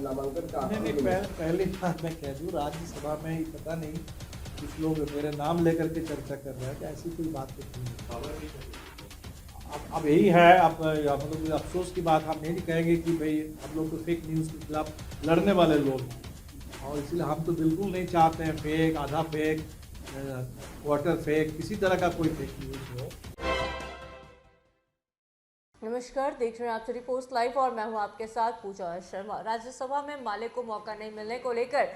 नामांकन का नहीं, पहली बात मैं कह दूँ, राज्यसभा में ही पता नहीं कुछ लोग मेरे नाम लेकर के चर्चा कर रहे हैं कि ऐसी कोई बात तो नहीं है। अब यही है, अब हम लोग अफसोस की बात हम यही कहेंगे कि भाई हम लोग तो फेक न्यूज़ के खिलाफ लड़ने वाले लोग हैं, और इसलिए हम तो बिल्कुल नहीं चाहते हैं फेक, आधा फेक, क्वार्टर फेक, किसी तरह का कोई फेक न्यूज़ हो। नमस्कार, देख रहे हैं आप रिपोर्ट लाइव और मैं हूं आपके साथ पूजा शर्मा। राज्यसभा में माले को मौका नहीं मिलने को लेकर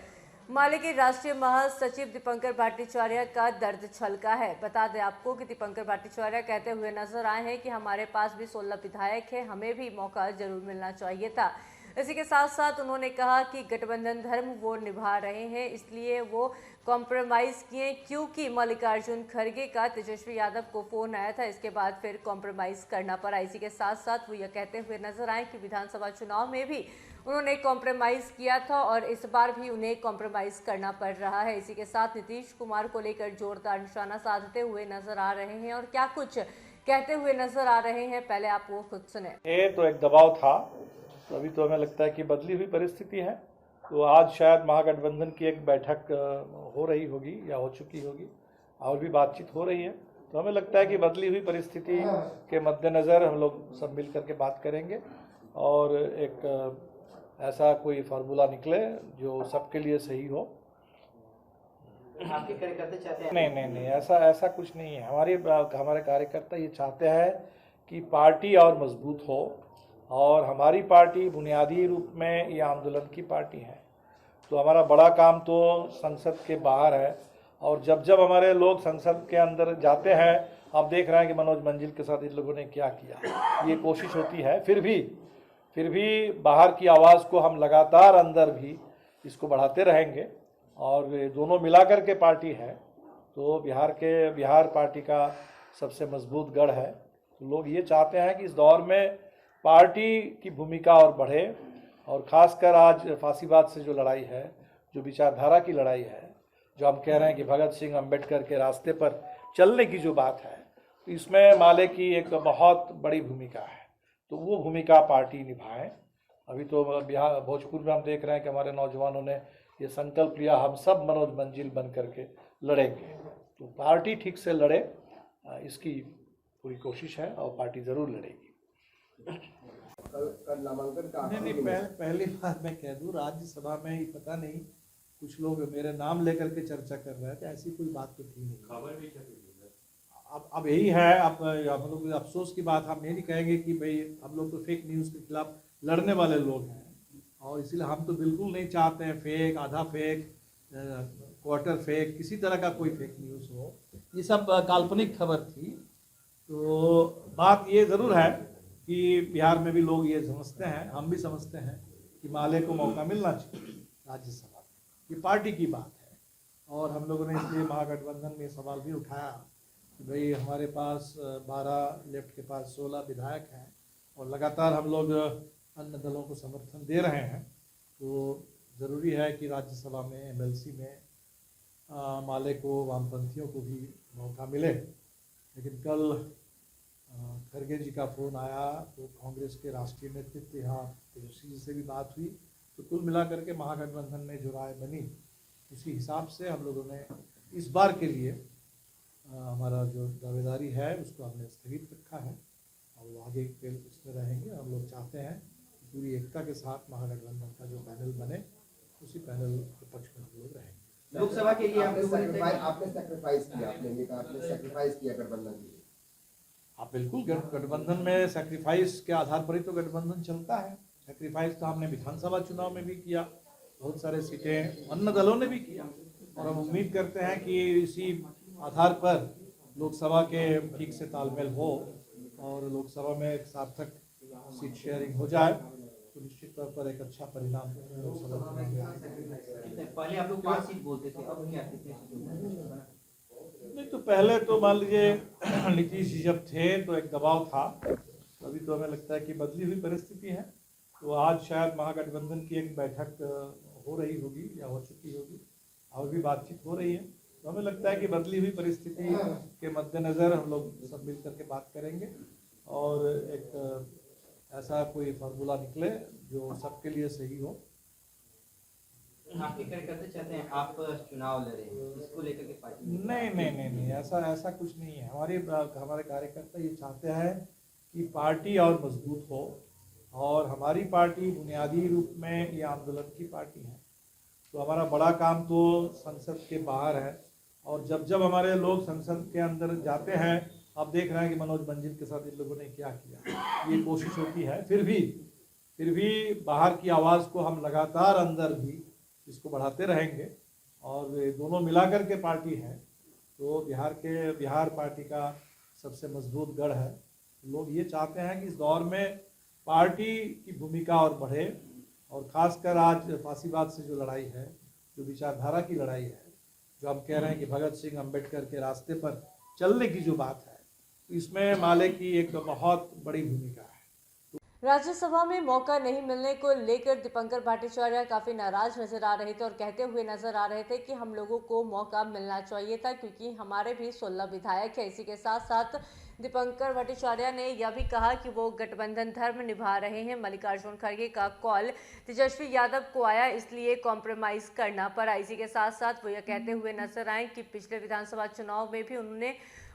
माले के राष्ट्रीय महासचिव दीपंकर भट्टाचार्य का दर्द छलका है। बता दें आपको कि दीपंकर भट्टाचार्य कहते हुए नजर आए हैं कि हमारे पास भी 16 विधायक हैं, हमें भी मौका जरूर मिलना चाहिए था। इसी के साथ साथ उन्होंने कहा कि गठबंधन धर्म वो निभा रहे हैं, इसलिए वो कॉम्प्रोमाइज़ किए, क्योंकि मल्लिकार्जुन खड़गे का तेजस्वी यादव को फ़ोन आया था, इसके बाद फिर कॉम्प्रोमाइज़ करना पड़ा। इसी के साथ साथ वो यह कहते हुए नजर आए कि विधानसभा चुनाव में भी उन्होंने कॉम्प्रोमाइज़ किया था और इस बार भी उन्हें कॉम्प्रोमाइज़ करना पड़ रहा है। इसी के साथ नीतीश कुमार को लेकर जोरदार निशाना साधते हुए नजर आ रहे हैं और क्या कुछ कहते हुए नजर आ रहे हैं, पहले आप वो खुद सुने। ये तो एक दबाव था, तो अभी तो हमें लगता है कि बदली हुई परिस्थिति है, तो आज शायद महागठबंधन की एक बैठक हो रही होगी या हो चुकी होगी, और भी बातचीत हो रही है, तो हमें लगता है कि बदली हुई परिस्थिति के मद्देनज़र हम लोग सब मिल करके बात करेंगे और एक ऐसा कोई फार्मूला निकले जो सबके लिए सही हो। आपके कार्यकर्ता चाहते हैं? नहीं, ऐसा कुछ नहीं है। हमारे कार्यकर्ता ये चाहते हैं कि पार्टी और मजबूत हो, और हमारी पार्टी बुनियादी रूप में ये आंदोलन की पार्टी है, तो हमारा बड़ा काम तो संसद के बाहर है, और जब हमारे लोग संसद के अंदर जाते हैं, आप देख रहे हैं कि मनोज मंजिल के साथ इन लोगों ने क्या किया, ये कोशिश होती है। फिर भी बाहर की आवाज़ को हम लगातार अंदर भी इसको बढ़ाते रहेंगे, और ये दोनों मिलाकर के पार्टी है, तो बिहार पार्टी का सबसे मजबूत गढ़ है। तो लोग ये चाहते हैं कि इस दौर में पार्टी की भूमिका और बढ़े, और ख़ासकर आज फांसीवाद से जो लड़ाई है, जो विचारधारा की लड़ाई है, जो हम कह रहे हैं कि भगत सिंह अम्बेडकर के रास्ते पर चलने की जो बात है, तो इसमें माले की एक बहुत बड़ी भूमिका है, तो वो भूमिका पार्टी निभाए। अभी तो बिहार भोजपुर में हम देख रहे हैं कि हमारे नौजवानों ने ये संकल्प लिया, हम सब मनोज मंजिल बन करके लड़ेंगे, तो पार्टी ठीक से लड़े, इसकी पूरी कोशिश है और पार्टी ज़रूर लड़ेगी। कल नामांकन का नहीं, पहली बात मैं कह दूँ, राज्यसभा में ही पता नहीं कुछ लोग मेरे नाम लेकर के चर्चा कर रहे हैं, तो ऐसी कोई बात तो थी नहीं। खबर भी अब यही है, अब हम लोग अफसोस की बात हम यही कहेंगे कि भाई हम लोग तो फेक न्यूज़ के खिलाफ लड़ने वाले लोग हैं, और इसलिए हम तो बिल्कुल नहीं चाहते हैं फेक, आधा फेक, क्वार्टर फेक, किसी तरह का कोई फेक न्यूज़ हो। ये सब काल्पनिक खबर थी। तो बात ये ज़रूर है कि बिहार में भी लोग ये समझते हैं, हम भी समझते हैं कि माले को मौका मिलना चाहिए राज्यसभा में, ये पार्टी की बात है, और हम लोगों ने इसलिए महागठबंधन में सवाल भी उठाया कि भाई हमारे पास 12, लेफ्ट के पास 16 विधायक हैं, और लगातार हम लोग अन्य दलों को समर्थन दे रहे हैं, तो ज़रूरी है कि राज्यसभा में एमएलसी में माले को, वामपंथियों को भी मौका मिले। लेकिन कल खड़गे जी का फ़ोन आया, तो कांग्रेस के राष्ट्रीय नेतृत्व यहाँ तेजस्वी जी से भी बात हुई, तो कुल मिलाकर के महागठबंधन में जो राय बनी, उसी हिसाब से हम लोगों ने इस बार के लिए हमारा जो दावेदारी है उसको हमने स्थगित रखा है, और वो आगे के उसमें रहेंगे। हम लोग चाहते हैं कि पूरी एकता के साथ महागठबंधन का जो पैनल बने, उसी पैनल के पक्ष में हम लोग रहेंगे। लोकसभा के लिए आपने सेक्रीफाइस किया गठबंधन के लिए। आप बिल्कुल, गठबंधन में सेक्रीफाइस के आधार पर ही तो गठबंधन चलता है। सेक्रीफाइस तो हमने विधानसभा चुनाव में भी किया, बहुत सारे सीटें अन्य दलों ने भी किया, और हम उम्मीद करते हैं कि इसी आधार पर लोकसभा के ठीक से तालमेल हो, और लोकसभा में एक सार्थक सीट शेयरिंग हो जाए, तो निश्चित तौर पर एक अच्छा परिणाम लोकसभा चुनाव में। पहले आप लोग 5 सीट बोलते थे, अब क्या कितने सीट? नहीं, तो पहले तो मान लीजिए नीतीश जी जब थे तो एक दबाव था, अभी तो हमें लगता है कि बदली हुई परिस्थिति है, तो आज शायद महागठबंधन की एक बैठक हो रही होगी या हो चुकी होगी, और भी बातचीत हो रही है, तो हमें लगता है कि बदली हुई परिस्थिति के मद्देनज़र हम लोग सब मिल करके बात करेंगे, और एक ऐसा कोई फार्मूला निकले जो सबके लिए सही हो, आपके कार्यकर्ता चाहते हैं आप चुनाव लड़े, इसको लेकर के पार्टी में नहीं, ऐसा कुछ नहीं है। हमारे कार्यकर्ता ये चाहते हैं कि पार्टी और मजबूत हो, और हमारी पार्टी बुनियादी रूप में ये आंदोलन की पार्टी है। तो हमारा बड़ा काम तो संसद के बाहर है, और जब हमारे लोग संसद के अंदर जाते हैं, आप देख रहे हैं कि मनोज मंजिल के साथ इन लोगों ने क्या किया, ये कोशिश होती है। फिर भी बाहर की आवाज़ को हम लगातार अंदर भी इसको बढ़ाते रहेंगे, और ये दोनों मिलाकर के पार्टी है। तो बिहार पार्टी का सबसे मजबूत गढ़ है। लोग ये चाहते हैं कि इस दौर में पार्टी की भूमिका और बढ़े, और ख़ासकर आज फांसीवाद से जो लड़ाई है, जो विचारधारा की लड़ाई है, जो हम कह रहे हैं कि भगत सिंह अम्बेडकर के रास्ते पर चलने की जो बात है, तो इसमें माले की एक बहुत बड़ी भूमिका है। राज्यसभा में मौका नहीं मिलने को लेकर दीपंकर भट्टाचार्य काफी नाराज नजर आ रहे थे और कहते हुए नजर आ रहे थे कि हम लोगों को मौका मिलना चाहिए था, क्योंकि हमारे भी 16 विधायक है। इसी के साथ साथ दीपंकर भट्टाचार्य ने यह भी कहा कि वो गठबंधन धर्म निभा रहे हैं। मल्लिकार्जुन खड़गे का कॉल तेजस्वी यादव को आया, इसलिए कॉम्प्रोमाइज करना पड़ा। इसी के साथ साथ वो यह कहते हुए नजर आए कि पिछले विधानसभा चुनाव में भी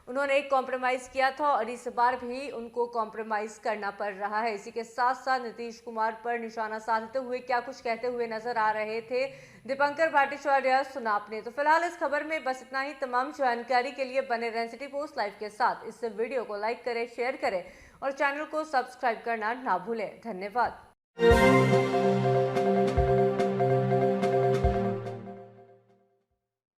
उन्होंने एक कॉम्प्रोमाइज़ किया था, और इस बार भी उनको कॉम्प्रोमाइज़ करना पड़ रहा है। इसी के साथ साथ नीतीश कुमार पर निशाना साधते हुए क्या कुछ कहते हुए नजर आ रहे थे दीपंकर भट्टाचार्य, सुना आपने। तो फिलहाल इस खबर में बस इतना ही। तमाम जानकारी के लिए बने रहें सिटी पोस्ट लाइव के साथ। इस वीडियो को लाइक करें, शेयर करें और चैनल को सब्सक्राइब करना ना भूलें। धन्यवाद।